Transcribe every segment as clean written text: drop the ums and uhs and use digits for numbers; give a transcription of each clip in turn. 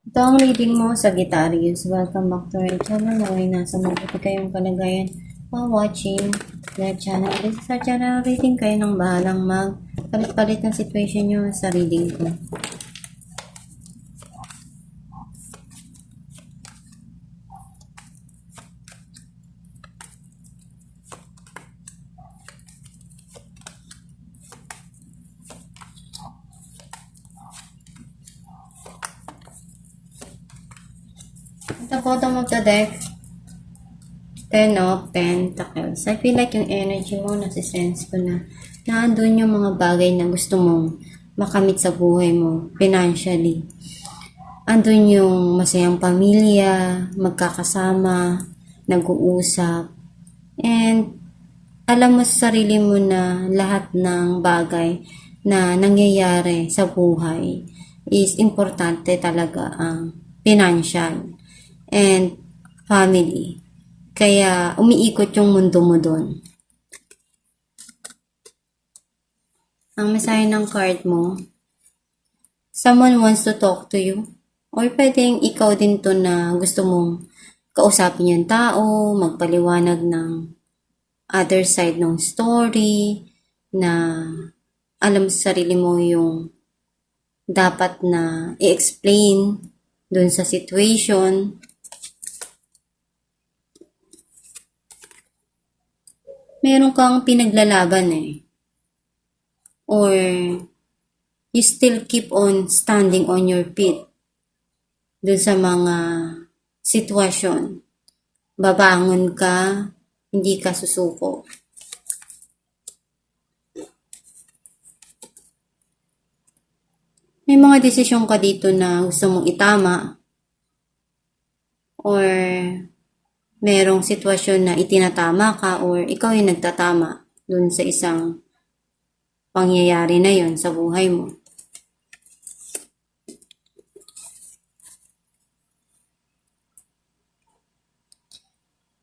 Ito ang reading mo, Sagittarius. Welcome back to our channel. Naway nasa mabuti kayong kalagayan while watching the channel. This is our channel reading. Kayo nang bahalang magpalit-palit ng situation nyo sa reading ko. At the bottom of the deck, 10 of Pentacles. I feel like yung energy mo, nasisense ko na naandun yung mga bagay na gusto mong makamit sa buhay mo financially. Andun yung masayang pamilya, magkakasama, nag-uusap, and alam mo sa sarili mo na lahat ng bagay na nangyayari sa buhay is importante talaga ang financial and family. Kaya umiikot yung mundo mo doon. Ang mensahe ng card mo, someone wants to talk to you. Or pwedeng ikaw din to na gusto mong kausapin yung tao, magpaliwanag ng other side ng story, na alam sa sarili mo yung dapat na i-explain dun sa situation. Meron kang pinaglalaban or you still keep on standing on your feet dun sa mga sitwasyon. Babangon ka, hindi ka susuko. May mga desisyon ka dito na gusto mong itama or merong sitwasyon na itinatama ka or ikaw yung nagtatama dun sa isang pangyayari na yon sa buhay mo.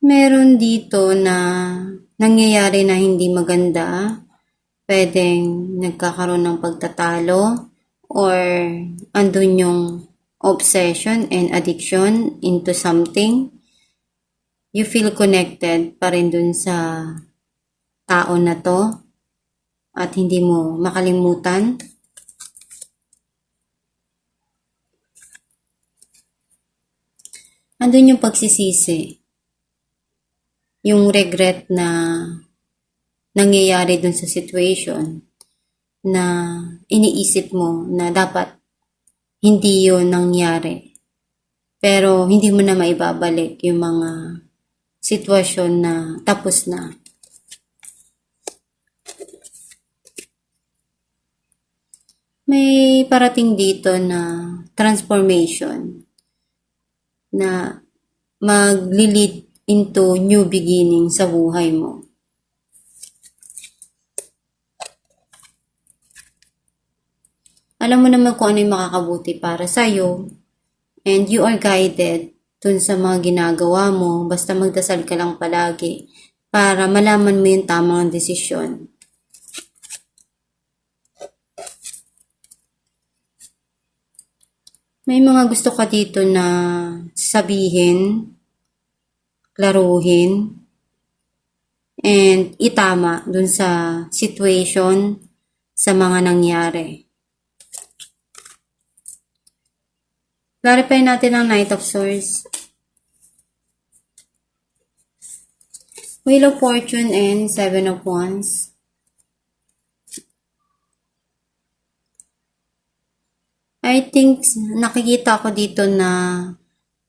Meron dito na nangyayari na hindi maganda, pwedeng nagkakaroon ng pagtatalo or andun yung obsession and addiction into something. You feel connected pa rin dun sa tao na to at hindi mo makalimutan. Andun yung pagsisisi, yung regret na nangyayari dun sa situation na iniisip mo na dapat hindi yun nangyari. Pero hindi mo na maibabalik yung mga sitwasyon na tapos na. May parating dito na transformation na mag-lead into new beginning sa buhay mo. Alam mo naman kung ano yung makakabuti para sa'yo, and you are guided dun sa mga ginagawa mo, basta magdasal ka lang palagi para malaman mo yung tamang desisyon. May mga gusto ka dito na sabihin, klaruhin, and itama dun sa situation, sa mga nangyari. Clarify natin ang Knight of Swords, Wheel of Fortune, and Seven of Wands. I think nakikita ko dito na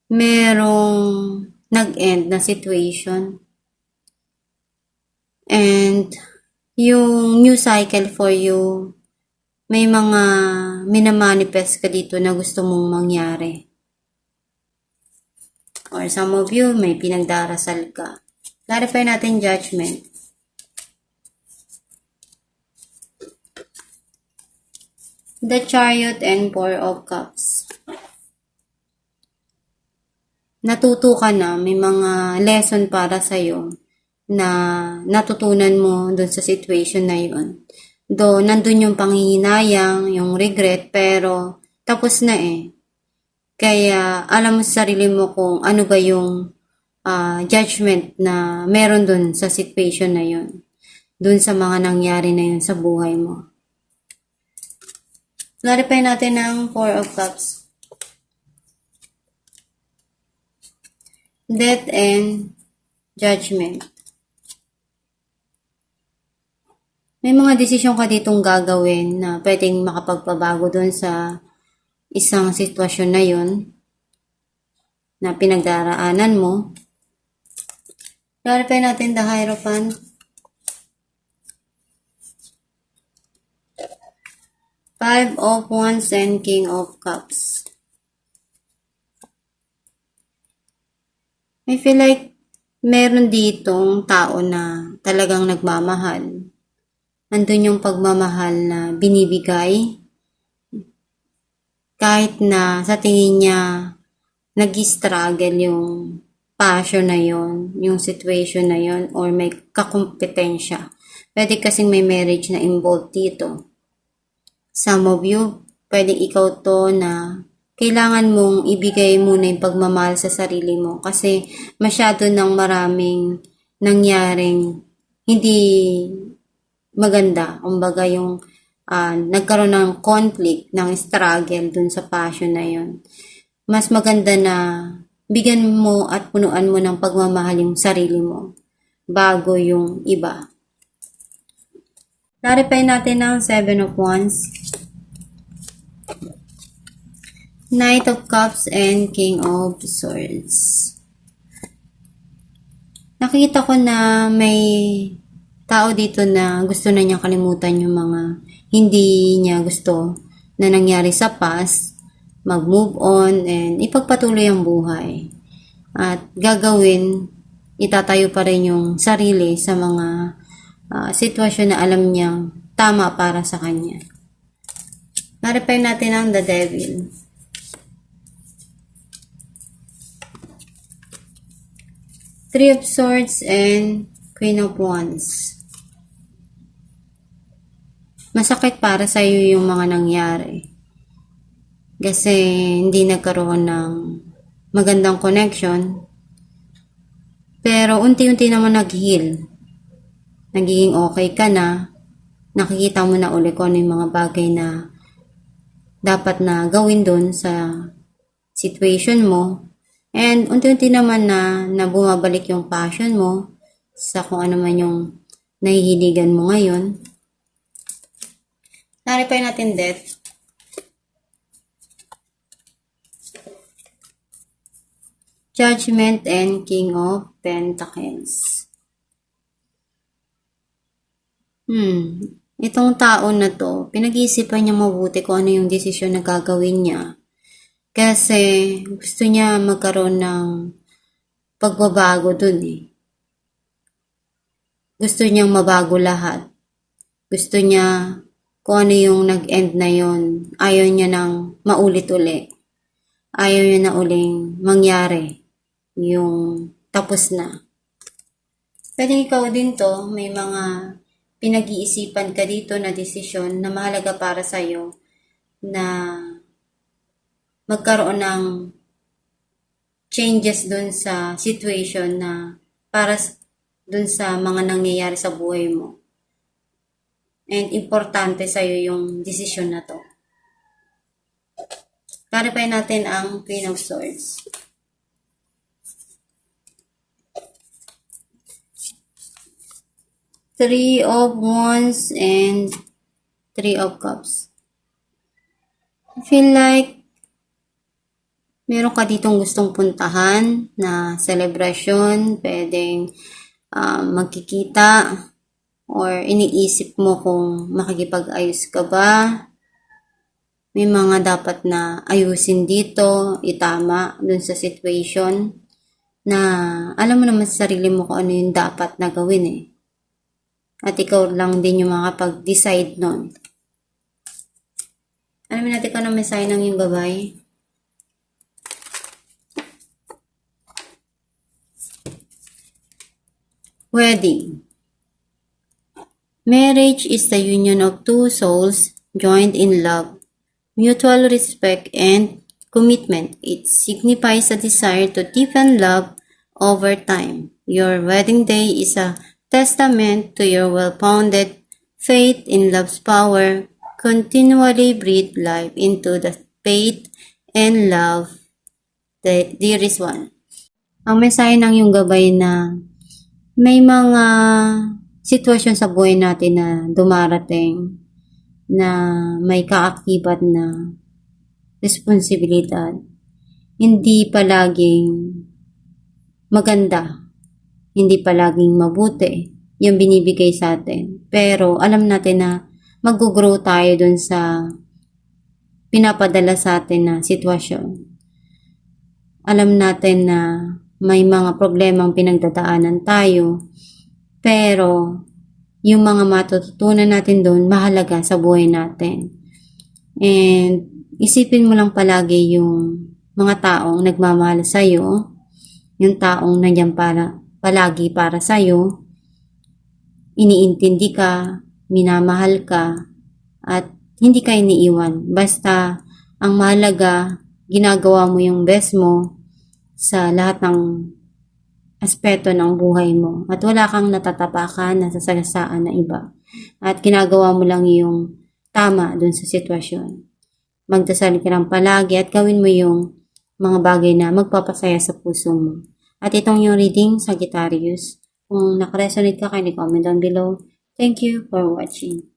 merong nag-end na situation. And yung new cycle for you, may mga minamanifest ka dito na gusto mong mangyari. Or some of you, may pinagdarasal ka. Clarify natin Judgment. The Chariot and Four of Cups. Natuto ka na, may mga lesson para sa'yo na natutunan mo dun sa situation na yun. Nandun yung panghihinayang, yung regret, pero tapos na Kaya alam mo sa sarili mo kung ano ba yung judgment na meron dun sa situation na yun. Dun sa mga nangyari na yun sa buhay mo. Clarify natin ang Four of Cups. Death and Judgment. May mga desisyon ka ditong gagawin na pwedeng makapagpabago dun sa isang sitwasyon na yun na pinagdaraanan mo. Clarify natin the Hierophant. Five of Wands and King of Cups. I feel like meron ditong tao na talagang nagmamahal. Andun yung pagmamahal na binibigay. Kahit na sa tingin niya nag-struggle yung passion na yon, yung situation na yon, or may kakompetensya. Pwede kasing may marriage na involved dito. Some of you, pwedeng ikaw to na kailangan mong ibigay muna yung pagmamahal sa sarili mo kasi masyado ng maraming nangyaring hindi maganda. Kumbaga yung nagkaroon ng conflict, ng struggle dun sa passion na yon. Mas maganda na bigyan mo at punuan mo ng pagmamahal yung sarili mo bago yung iba. Clarify natin ang Seven of Wands, Knight of Cups, and King of Swords. Nakita ko na may tao dito na gusto na niyang kalimutan yung mga hindi niya gusto na nangyari sa past, mag-move on, and ipagpatuloy ang buhay. At gagawin, itatayo pa rin yung sarili sa mga sitwasyon na alam niyang tama para sa kanya. Clarify natin ang The Devil. Three of Swords and Queen of Wands. Masakit para sa iyo yung mga nangyari. Kasi hindi nagkaroon ng magandang connection. Pero unti-unti naman nag-heal. Nagiging okay ka na. Nakikita mo na ulit kung ano yung mga bagay na dapat na gawin dun sa situation mo. And unti-unti naman na bumabalik yung passion mo sa kung ano man yung nahihiligan mo ngayon. Clarify natin death. Judgment and King of Pentacles. Itong tao na to, pinag-iisipan niya mabuti kung ano yung desisyon na gagawin niya. Kasi gusto niya magkaroon ng pagbabago dun eh. Gusto niyang mabago lahat. Gusto niya kung ano yung nag-end na yon. Ayaw niya nang maulit-uli. Ayaw niya na uling mangyari yung tapos na. Pwede ikaw din to, may mga pinag-iisipan ka dito na desisyon na mahalaga para sa'yo na magkaroon ng changes dun sa situation na para dun sa mga nangyayari sa buhay mo. And importante sa'yo yung desisyon na to. Clarify natin ang Queen of Swords. Three of Wands and Three of Cups. I feel like meron ka ditong gustong puntahan na celebration, pwedeng magkikita, or iniisip mo kung makikipag-ayos ka ba. May mga dapat na ayusin dito, itama dun sa situation na alam mo naman sa sarili mo kung ano yung dapat na gawin eh. At ikaw lang din yung makapag-decide nun. Alamin natin kung ano mensahe ng yung babae. Wedding. Marriage is the union of two souls joined in love, mutual respect, and commitment. It signifies a desire to deepen love over time. Your wedding day is a testament to your well-founded faith in love's power. Continually breathe life into the faith and love, the dearest one. Ang mensahe ng iyong gabay na may mga sitwasyon sa buhay natin na dumarating na may kaakibat na responsibilidad. Hindi palaging maganda, hindi palaging mabuti yung binibigay sa atin. Pero alam natin na mag-grow tayo dun sa pinapadala sa atin na sitwasyon. Alam natin na may mga problemang pinagdadaanan tayo, pero yung mga matututunan natin doon, mahalaga sa buhay natin. And isipin mo lang palagi yung mga taong nagmamahal sa'yo, yung taong nandiyan palagi para sa'yo, iniintindi ka, minamahal ka, at hindi ka iniiwan. Basta, ang mahalaga, ginagawa mo yung best mo sa lahat ng aspeto ng buhay mo. At wala kang natatapakan, nasasagasaan na iba. At ginagawa mo lang yung tama dun sa sitwasyon. Magdasal ka lang palagi at gawin mo yung mga bagay na magpapasaya sa puso mo. At itong yung reading, Sagittarius. Kung nakaresonate ka, kindly comment down below. Thank you for watching.